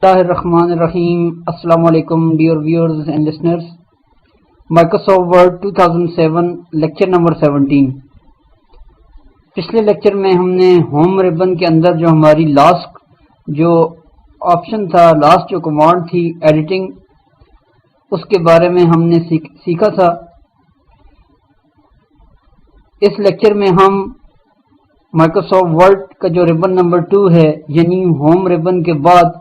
اللہ الرحمن الرحیم۔ السلام علیکم dear viewers and listeners. Microsoft word 2007 lecture number 17۔ پچھلے لیکچر میں ہم نے ہوم ربن کے اندر جو ہماری لاسٹ جو آپشن تھا، لاسٹ جو کمانڈ تھی ایڈیٹنگ، اس کے بارے میں ہم نے سیکھا تھا۔ اس لیکچر میں ہم مائکروسافٹ ورڈ کا جو ربن نمبر 2 ہے، یعنی ہوم ربن کے بعد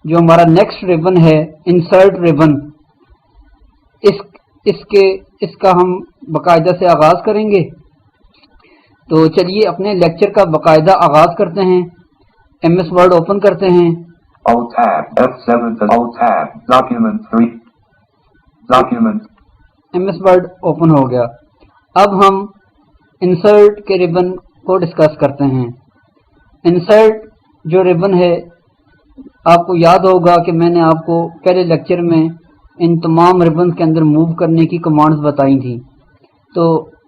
جو ہمارا نیکسٹ ربن ہے انسرٹ ربن، اس کا ہم باقاعدہ سے آغاز کریں گے۔ تو چلیے اپنے لیکچر کا باقاعدہ آغاز کرتے ہیں۔ ایم ایس ورڈ اوپن کرتے ہیں۔ Alt Tab F7 to Alt Tab Document 3 Document M S Word open ہو گیا۔ اب ہم انسرٹ کے ربن کو ڈسکس کرتے ہیں۔ انسرٹ جو ربن ہے، آپ کو یاد ہوگا کہ میں نے آپ کو پہلے لیکچر میں ان تمام ربنز کے اندر موو کرنے کی کمانڈز بتائی تھیں، تو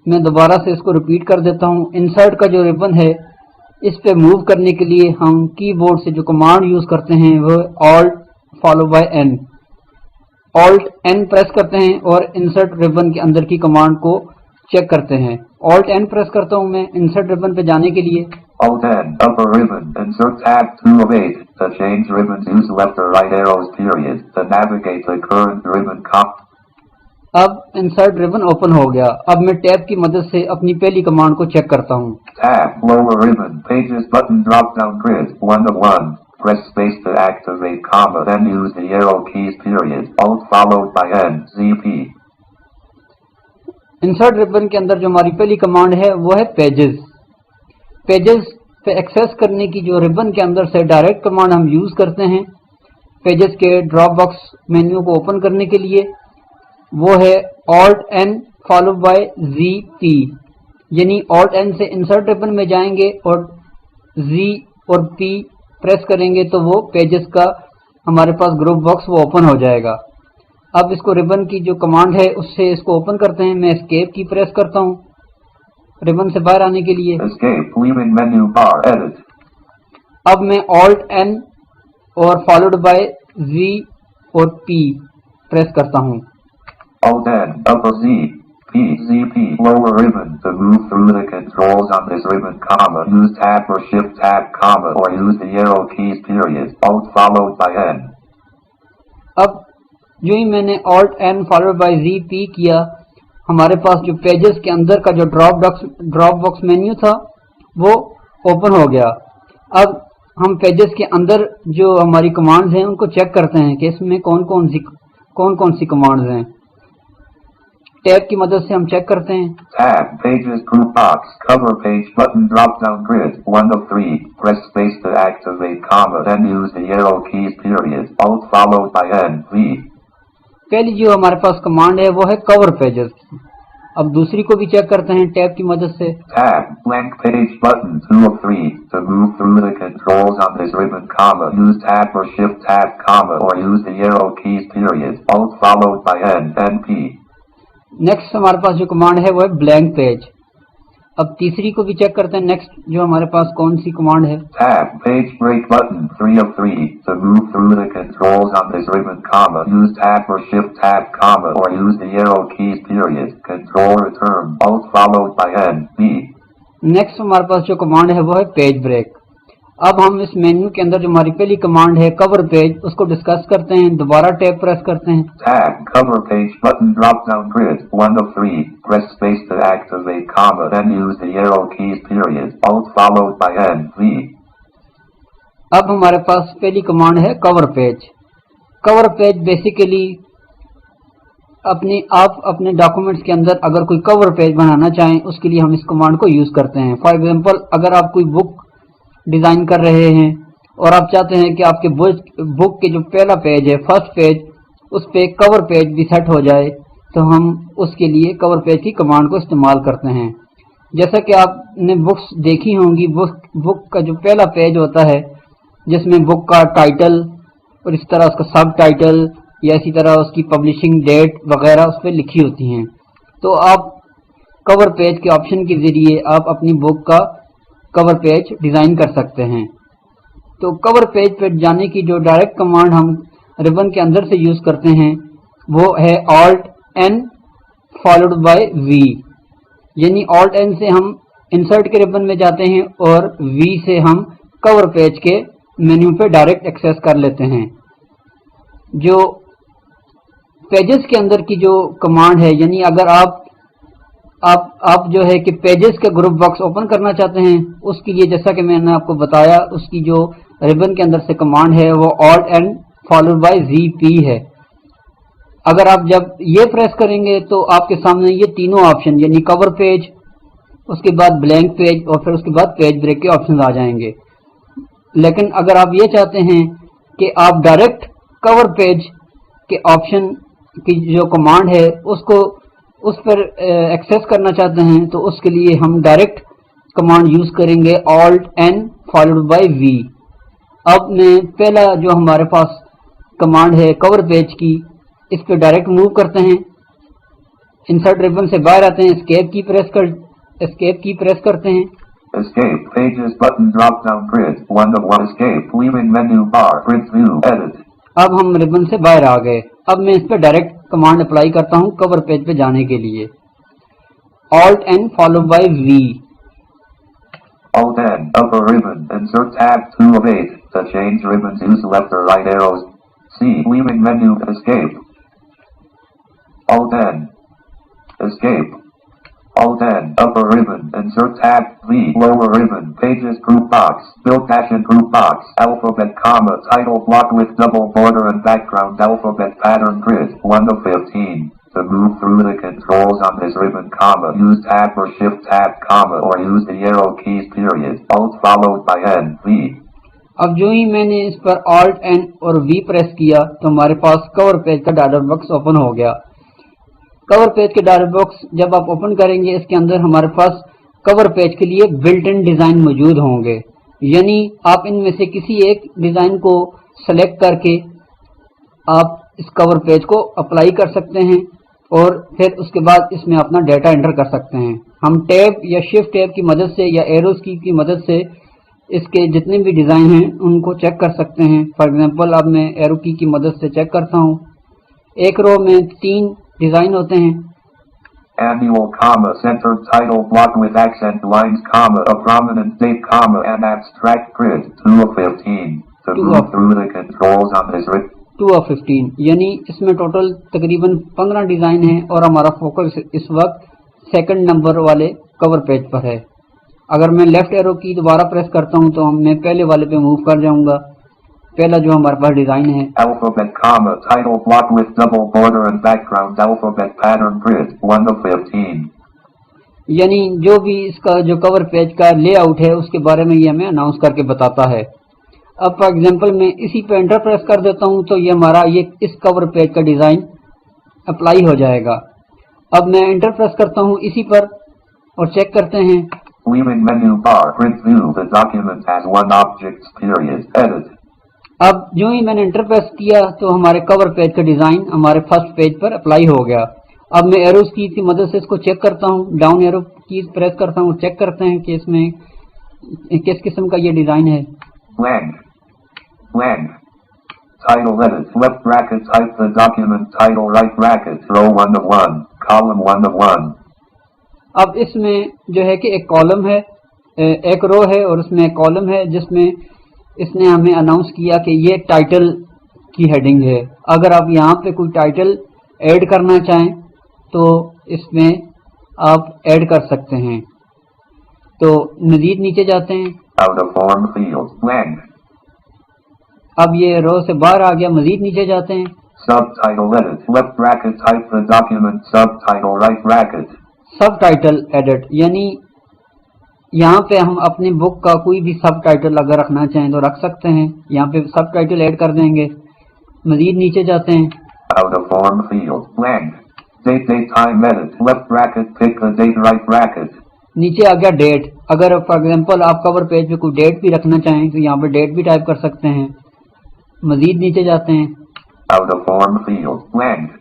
میں دوبارہ سے اس کو ریپیٹ کر دیتا ہوں۔ انسرٹ کا جو ربن ہے، اس پہ موو کرنے کے لیے ہم کی بورڈ سے جو کمانڈ یوز کرتے ہیں وہ Alt follow by N، Alt N press کرتے ہیں اور انسرٹ ربن کے اندر کی کمانڈ کو چیک کرتے ہیں۔ Alt N پریس کرتا ہوں میں انسرٹ ربن پہ جانے کے لیے۔ Alt N Upper Ribbon Insert Tab 2 of 8 To change ribbons use left or right arrows period To navigate the current ribbon اب انسرٹ ربن اوپن ہو گیا۔ اب میں ٹیب کی مدد سے اپنی پہلی کمانڈ کو چیک کرتا ہوں۔ Tab Lower Ribbon Pages Button Drop Down Grid 1 of 1 Press space to activate comma Then use the arrow keys period Alt followed by N ZP insert ribbon کے اندر جو ہماری پہلی کمانڈ ہے وہ ہے پیجز۔ پیجز پہ ایکسیس کرنے کی جو ربن کے اندر سے ڈائریکٹ کمانڈ ہم یوز کرتے ہیں پیجز کے ڈراپ باکس مینیو کو اوپن کرنے کے لیے، وہ ہے Alt N follow by ZP، یعنی Alt N سے انسرٹ ربن میں جائیں گے اور Z اور P پریس کریں گے تو وہ پیجز کا ہمارے پاس گروپ باکس وہ اوپن ہو جائے گا۔ اب اس کو ربن کی جو کمانڈ ہے اس سے اس کو اوپن کرتے ہیں۔ میں اسکیپ کی پریس کرتا ہوں ربن سے باہر آنے کے لیے۔ Escape Leaving menu bar Edit اب میں Alt N اور فالوڈ بائی Z اور P پریس کرتا ہوں۔ Alt N Upper Z P ZP Lower Ribbon To move through the controls on this ribbon comma Use Tab or Shift Tab comma Or use the arrow keys period Alt followed by N اب جو ہی میں نے Alt N followed by ZP کیا، ہمارے پاس جو pages کے اندر کا جو ڈراپ باکس مینیو تھا وہ اوپن ہو گیا۔ اب ہم پیجز کے اندر جو ہماری کمانڈز ہیں ان کو چیک کرتے ہیں کہ اس میں کون کون سی کمانڈز ہیں۔ ٹیب کی مدد سے ہم چیک کرتے ہیں۔ Tab Pages Group Box Cover Page Button Drop Down Grid 1 of 3 Press space to activate comma Then use the arrow keys period Alt followed by N V پہلی جو ہمارے پاس کمانڈ ہے وہ ہے کور پیجز۔ اب دوسری کو بھی چیک کرتے ہیں ٹیب کی مدد سے۔ Tab Blank Page Button 2 of 3 To move through the controls on this ribbon comma Use Tab or Shift Tab comma Or use the arrow keys period Alt followed by N NP next ہمارے پاس جو command ہے وہ ہے blank page. اب تیسری کو بھی check کرتے ہیں نیکسٹ جو ہمارے پاس کون سی کمانڈ ہے۔ Tab Page Break Button 3 of 3 To move through the controls on this ribbon comma Use Tab or Shift Tab comma Or use the arrow keys period Control Return Alt followed by N B next ہمارے پاس جو command ہے وہ ہے page break. اب ہم اس menu کے اندر جو ہماری پہلی کمانڈ ہے کور پیج، اس کو ڈسکس کرتے ہیں۔ دوبارہ ٹیب پریس کرتے ہیں۔ Tab Cover Page Button Drop Down Grid 1 of 3 Press space to activate comma Then use the arrow keys period Alt followed by N V اب ہمارے پاس پہلی کمانڈ ہے کور پیج۔ کور پیج بیسیکلی آپ اپنے ڈاکومنٹس کے اندر اگر کوئی کور پیج بنانا چاہیں اس کے لیے ہم اس کمانڈ کو یوز کرتے ہیں۔ فار ایگزامپل اگر آپ کوئی بک ڈیزائن کر رہے ہیں اور آپ چاہتے ہیں کہ آپ کے بک کے جو پہلا پیج ہے، فرسٹ پیج، اس پہ کور پیج بھی سیٹ ہو جائے تو ہم اس کے لیے کور پیج کی کمانڈ کو استعمال کرتے ہیں۔ جیسا کہ آپ نے بکس دیکھی ہوں گی، بک کا جو پہلا پیج ہوتا ہے جس میں بک کا ٹائٹل اور اس طرح اس کا سب ٹائٹل یا اسی طرح اس کی پبلشنگ ڈیٹ وغیرہ اس پہ لکھی ہوتی ہیں، تو آپ کور پیج کے آپشن کے ذریعے آپ اپنی بک کا کور پیج ڈیزائن کر سکتے ہیں۔ تو کور پیج پر جانے کی جو ڈائریکٹ کمانڈ ہم ربن کے اندر سے یوز کرتے ہیں وہ ہے Alt N followed by V، یعنی Alt N سے ہم انسرٹ کے ربن میں جاتے ہیں اور V سے ہم کور پیج کے مینیو پہ ڈائریکٹ ایکسیس کر لیتے ہیں۔ جو پیجز کے اندر کی جو کمانڈ ہے، یعنی اگر آپ جو ہے کہ پیجز کے گروپ باکس اوپن کرنا چاہتے ہیں، اس کے لیے جیسا کہ میں نے آپ کو بتایا اس کی جو ربن کے اندر سے کمانڈ ہے وہ Alt N followed by ZP ہے۔ اگر آپ جب یہ پریس کریں گے تو آپ کے سامنے یہ تینوں آپشن یعنی کور پیج، اس کے بعد بلینک پیج اور پھر اس کے بعد پیج بریک کے آپشن آ جائیں گے۔ لیکن اگر آپ یہ چاہتے ہیں کہ آپ ڈائریکٹ کور پیج کے آپشن کی جو کمانڈ ہے اس پر ایکسیس کرنا چاہتے ہیں تو اس کے لیے ہم ڈائریکٹ کمانڈ یوز کریں گے Alt N followed by V۔ اب میں پہلا جو ہمارے پاس کمانڈ ہے کور پیج کی، اس پہ ڈائریکٹ موو کرتے ہیں، انسرٹ ربن سے باہر آتے ہیں، اسکیپ کی پریس کرتے ہیں۔ Escape pages button drop down grid 1 of 1 escape leaving menu bar print view edit. اب ہم ربن سے باہر آ گئے۔ اب میں اس پہ ڈائریکٹ کمانڈ اپلائی کرتا ہوں کور پیج پہ جانے کے لیے Alt N followed by V۔ Alt N upper ribbon insert tab 2 of 8 to change ribbons use left or right arrows. C leaving menu escape. Alt N escape. Alt N upper ribbon insert tab V lower ribbon pages group box build dash and group box alphabet comma title block with double border and background alphabet pattern grid 1 of 15. To move through the controls on this ribbon comma use tab or shift tab comma or use the arrow keys period Alt followed by N V. اب جو ہی میں نے اس پر Alt N اور V press کیا تو ہمارے پاس کور page کا dialog box open ہو گیا۔ کور پیج کے ڈائلگ باکس جب آپ اوپن کریں گے اس کے اندر ہمارے پاس کور پیج کے لیے بلٹ ان ڈیزائن موجود ہوں گے، یعنی آپ ان میں سے کسی ایک ڈیزائن کو سلیکٹ کر کے آپ اس کور پیج کو اپلائی کر سکتے ہیں اور پھر اس کے بعد اس میں اپنا ڈیٹا انٹر کر سکتے ہیں۔ ہم ٹیب یا شفٹ ٹیب کی مدد سے یا ایروز کی مدد سے اس کے جتنے بھی ڈیزائن ہیں ان کو چیک کر سکتے ہیں۔ فار ایگزامپل اب میں ایرو کی مدد سے چیک کرتا ہوں۔ ایک رو میں 3 ڈیزائن ہوتے ہیں۔ Annual comma centered title block with accent lines comma a prominent date comma and abstract grid 2 of 15. To move through the controls on this grid 2 of 15 یعنی اس میں ٹوٹل تقریباً 15 ڈیزائن ہیں اور ہمارا فوکس اس وقت سیکنڈ نمبر والے کور page پر ہے۔ اگر میں لیفٹ ایرو کی دوبارہ پریس کرتا ہوں تو میں پہلے والے پہ موو کر جاؤں گا۔ پہلا جو ہمارے پاس ڈیزائن ہے alphabet comma title block with double border and background alphabet pattern grid 1 of 15. یعنی جو بھی اس کا جو کور پیج کا لے آؤٹ ہے اس کے بارے میں یہ ہمیں اناؤنس کر کے بتاتا ہے۔ اب فار ایگزامپل میں اسی پہ انٹر پریس کر دیتا ہوں تو یہ ہمارا اس کور پیج کا ڈیزائن اپلائی ہو جائے گا۔ اب میں انٹر پریس کرتا ہوں اسی پر اور چیک کرتے ہیں۔ Leaving menu bar print view the document has 1 object period edit. اب جو ہی میں نے انٹر پریس کیا تو ہمارے کور پیج کا ڈیزائن ہمارے فرسٹ پیج پر اپلائی ہو گیا۔ اب میں ایروز کی مدد سے اس کو چیک کرتا ہوں، ڈاؤن ایرو کیز پریس کرتا ہوں، چیک کرتے ہیں کہ اس میں کس قسم کا یہ ڈیزائن ہے۔ Blank. Title edit. Left bracket type the document title right bracket row 1 of 1 column 1 of 1. اب اس میں جو ہے کہ ایک کالم ہے، ایک رو ہے اور اس میں ایک کالم ہے جس میں اس نے ہمیں اناؤنس کیا کہ یہ ٹائٹل کی ہیڈنگ ہے۔ اگر آپ یہاں پہ کوئی ٹائٹل ایڈ کرنا چاہیں تو اس میں آپ ایڈ کر سکتے ہیں۔ تو مزید نیچے جاتے ہیں۔ Out of form field. Blank. اب یہ رو سے باہر آ گیا، مزید نیچے جاتے ہیں۔ Subtitle edit. Left bracket type the document subtitle right bracket. Sub title edit یعنی یہاں پہ ہم اپنے بک کا کوئی بھی سب ٹائٹل اگر رکھنا چاہیں تو رکھ سکتے ہیں، یہاں پہ سب ٹائٹل ایڈ کر دیں گے۔ مزید نیچے جاتے ہیں۔ Out of form field. Blank. Date time edit. Left bracket pick the date right bracket. نیچے آ گیا ڈیٹ۔ اگر فار ایگزامپل آپ کور پیج پہ کوئی ڈیٹ بھی رکھنا چاہیں تو یہاں پہ ڈیٹ بھی ٹائپ کر سکتے ہیں۔ مزید نیچے جاتے ہیں۔ Out of form field. Blank.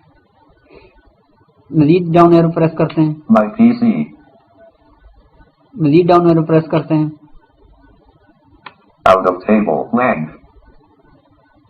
مزید ڈاؤن ایرو پریس کرتے ہیں۔ My PC. مزید ڈاؤن ایرو پریس کرتے ہیں۔ Out of table. Blank.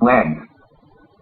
Blank.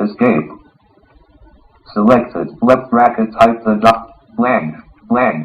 Escape. Selected. Left bracket. Type the dot. Blank. Blank.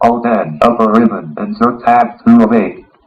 Alt N. Upper ribbon. Insert tab 2 of 8.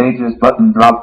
Pages button drop.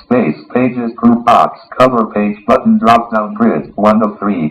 Space. Pages group box. Cover page button drop down grid 1 of 3.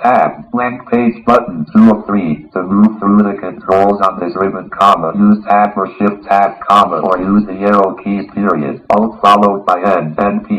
Tab. Blank page button 2 of 3. To move through the controls on this ribbon, comma, use tab or shift tab, comma, or use the arrow keys, period. Alt followed by N, NP.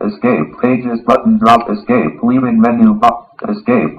Escape. Pages button drop. Escape. Leaving menu box. Escape.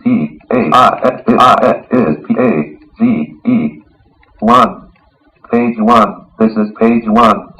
T A I S I S P A G E 1. Page 1. This is page 1.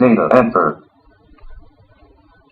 Data enter.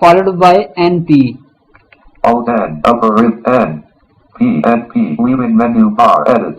followed by NP. Alt N, upper N, P, NP, leaving menu bar, edit.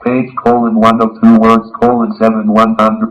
Page colon 1 of 2 words colon 7 100.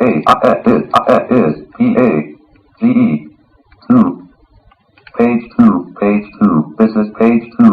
is P-A-G-E 2 page 2 this is page 2.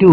2,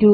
2,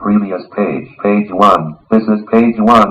Previous page, page 1, this is page 1.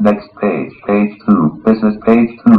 Next page, page 2, this is page 2.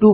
2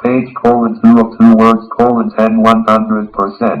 Page colon 2 of 2 words colon 10 100%.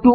2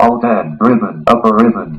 Alt N, ribbon, upper ribbon.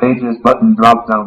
pages button drop down.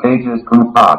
pages group box.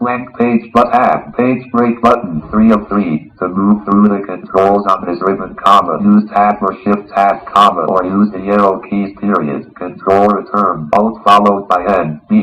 blank page, but tab, page break button, 3 of 3. To move through the controls on this ribbon, comma, use tab or shift tab, comma, or use the arrow keys, period. Control return, alt followed by N, B.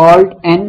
Alt N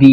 B।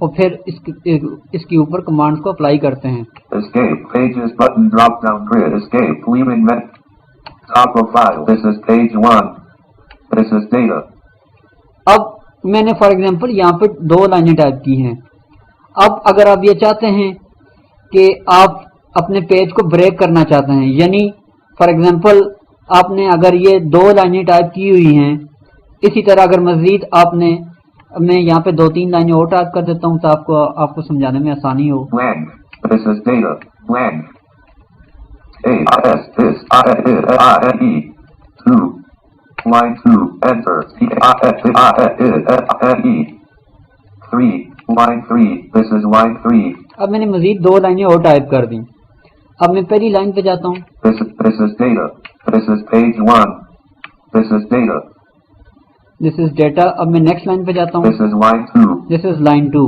اور پھر اس کے اوپر command کو apply کرتے ہیں. Escape pages button drop down grid. Escape leaving top of file. This is page 1. This is data. اب میں نے فار ایگزامپل یہاں پہ 2 لائنیں ٹائپ کی ہیں. اب اگر آپ یہ چاہتے ہیں کہ آپ اپنے پیج کو بریک کرنا چاہتے ہیں، یعنی فار ایگزامپل آپ نے اگر یہ 2 لائنیں ٹائپ کی ہوئی ہیں، اسی طرح اگر مزید آپ نے، میں یہاں پہ 2-3 لائنیں اور ٹائپ کر دیتا ہوں تو آپ کو سمجھانے میں آسانی ہو. Blank. This is data. Blank. A-S-This-I-E 2. Line 2. Enter. E 3. Line 3. This is line 3. اب میں نے مزید 2 لائنیں اور ٹائپ کر دیں. اب میں پہلی لائن پہ جاتا ہوں. This is data. This is page 1. This is data. This is data. اب میں نیکسٹ لائن پہ جاتا ہوں. This is line 2. This is line 2.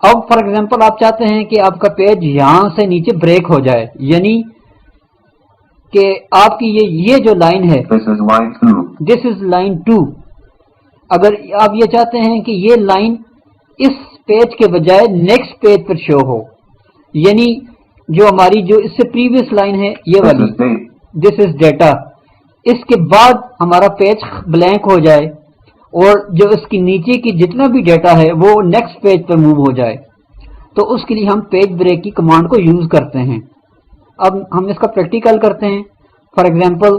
اب فار ایگزامپل آپ چاہتے ہیں کہ آپ کا پیج یہاں سے نیچے بریک ہو جائے، یعنی کہ آپ کی یہ جو لائن ہے This is line 2. This is line 2. اگر آپ یہ چاہتے ہیں کہ یہ لائن اس پیج کے بجائے نیکسٹ پیج پر شو ہو، یعنی جو ہماری جو اس سے پریویس لائن ہے یہ والی This is data، اس کے بعد ہمارا پیج بلینک ہو جائے اور جو اس کی نیچے کی جتنا بھی ڈیٹا ہے وہ نیکسٹ پیج پر موو ہو جائے، تو اس کے لیے ہم پیج بریک کی کمانڈ کو یوز کرتے ہیں. اب ہم اس کا پریکٹیکل کرتے ہیں. فار ایگزامپل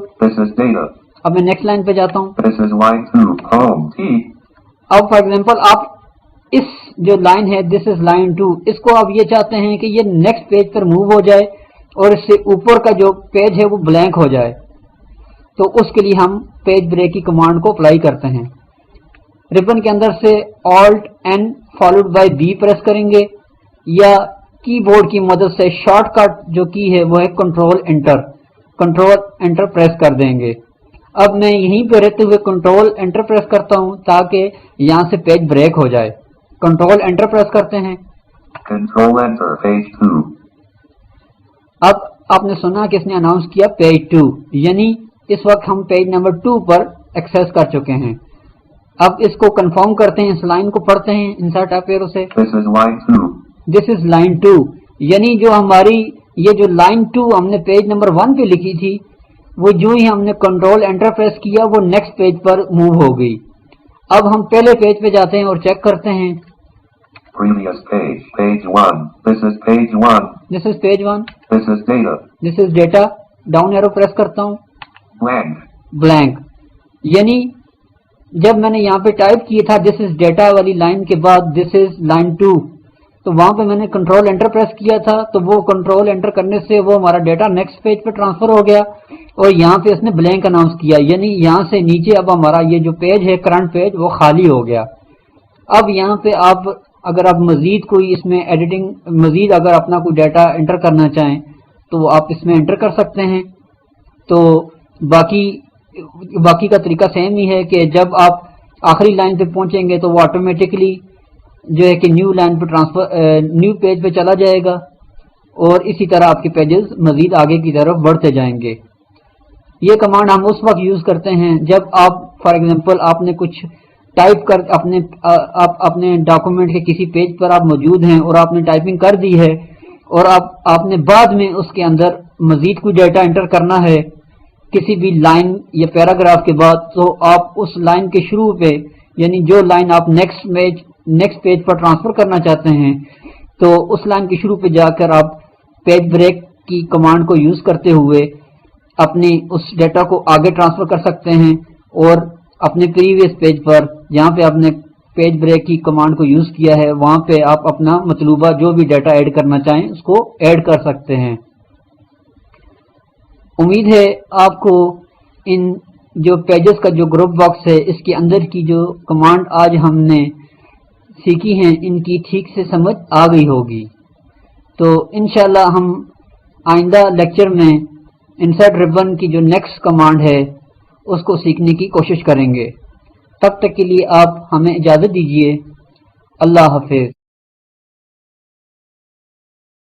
اب میں نیکسٹ لائن پہ جاتا ہوں. This is line 2. Home. T. اب فار ایگزامپل آپ اس جو لائن ہے This is line 2، اس کو آپ یہ چاہتے ہیں کہ یہ نیکسٹ پیج پر موو ہو جائے اور اس سے اوپر کا جو پیج ہے وہ بلینک ہو جائے، تو اس کے لیے ہم پیج بریک کی کمانڈ کو اپلائی کرتے ہیں. ربن کے اندر سے Alt+N followed by B press کریں گے، یا کی بورڈ کی مدد سے شارٹ کٹ جو کی ہے وہ ہے کنٹرول انٹر پریس کر دیں گے. اب میں یہیں پہ رہتے ہوئے کنٹرول انٹر پریس کرتا ہوں تاکہ یہاں سے پیج بریک ہو جائے. کنٹرول انٹر پریس کرتے ہیں. Control enter page 2. اب آپ نے سنا کہ اس نے اناؤنس کیا پیج 2، یعنی اس وقت ہم پیج نمبر 2 پر ایکسیس کر چکے ہیں. اب اس کو کنفرم کرتے ہیں، اس لائن کو پڑھتے ہیں انسرٹ اپ ایرو سے. This is line 2. This is line 2، یعنی جو ہماری یہ جو لائن 2 ہم نے پیج نمبر 1 پہ لکھی تھی وہ جو ہی ہم نے کنٹرول انٹر پریس کیا وہ نیکسٹ پیج پر موو ہو گئی. اب ہم پہلے پیج پہ جاتے ہیں اور چیک کرتے ہیں. Previous page. Page 1. This is page 1. This is page 1. This is data. This is data. Down arrow press کرتا ہوں. Blank. یعنی جب میں نے یہاں پہ ٹائپ کیا تھا This is data والی لائن کے بعد This is line 2، تو وہاں پہ میں نے کنٹرول انٹر پریس کیا تھا، تو وہ کنٹرول انٹر کرنے سے وہ ہمارا ڈیٹا نیکسٹ پیج پہ ٹرانسفر ہو گیا اور یہاں پہ اس نے بلینک اناؤنس کیا، یعنی یہاں سے نیچے اب ہمارا یہ جو پیج ہے کرنٹ پیج وہ خالی ہو گیا. اب یہاں پہ آپ اگر آپ مزید کوئی اس میں ایڈیٹنگ مزید اگر اپنا کوئی ڈیٹا انٹر کرنا چاہیں تو آپ اس میں انٹر کر سکتے ہیں. تو باقی کا طریقہ سیم ہی ہے کہ جب آپ آخری لائن پہ پہنچیں گے تو وہ آٹومیٹکلی جو ہے کہ نیو لائن پہ نیو پیج پہ چلا جائے گا اور اسی طرح آپ کے پیجز مزید آگے کی طرف بڑھتے جائیں گے. یہ کمانڈ ہم اس وقت یوز کرتے ہیں جب آپ فار ایگزامپل آپ نے کچھ ٹائپ کر اپنے ڈاکومنٹ کے کسی پیج پر آپ موجود ہیں اور آپ نے ٹائپنگ کر دی ہے اور آپ نے بعد میں اس کے اندر مزید کوئی ڈیٹا انٹر کرنا ہے کسی بھی لائن یا پیراگراف کے بعد، تو آپ اس لائن کے شروع پہ یعنی جو لائن آپ نیکسٹ پیج پر ٹرانسفر کرنا چاہتے ہیں تو اس لائن کے شروع پہ جا کر آپ پیج بریک کی کمانڈ کو یوز کرتے ہوئے اپنی اس ڈیٹا کو آگے ٹرانسفر کر سکتے ہیں اور اپنے پریویس پیج پر جہاں پہ آپ نے پیج بریک کی کمانڈ کو یوز کیا ہے وہاں پہ آپ اپنا مطلوبہ جو بھی ڈیٹا ایڈ کرنا چاہیں اس کو ایڈ کر سکتے ہیں. امید ہے آپ کو ان جو پیجز کا جو گروپ باکس ہے اس کے اندر کی جو کمانڈ آج ہم نے سیکھی ہیں ان کی ٹھیک سے سمجھ آ گئی ہوگی. تو انشاءاللہ ہم آئندہ لیکچر میں انسرٹ ربن کی جو نیکسٹ کمانڈ ہے اس کو سیکھنے کی کوشش کریں گے. تب تک کے لیے آپ ہمیں اجازت دیجیے. اللہ حافظ.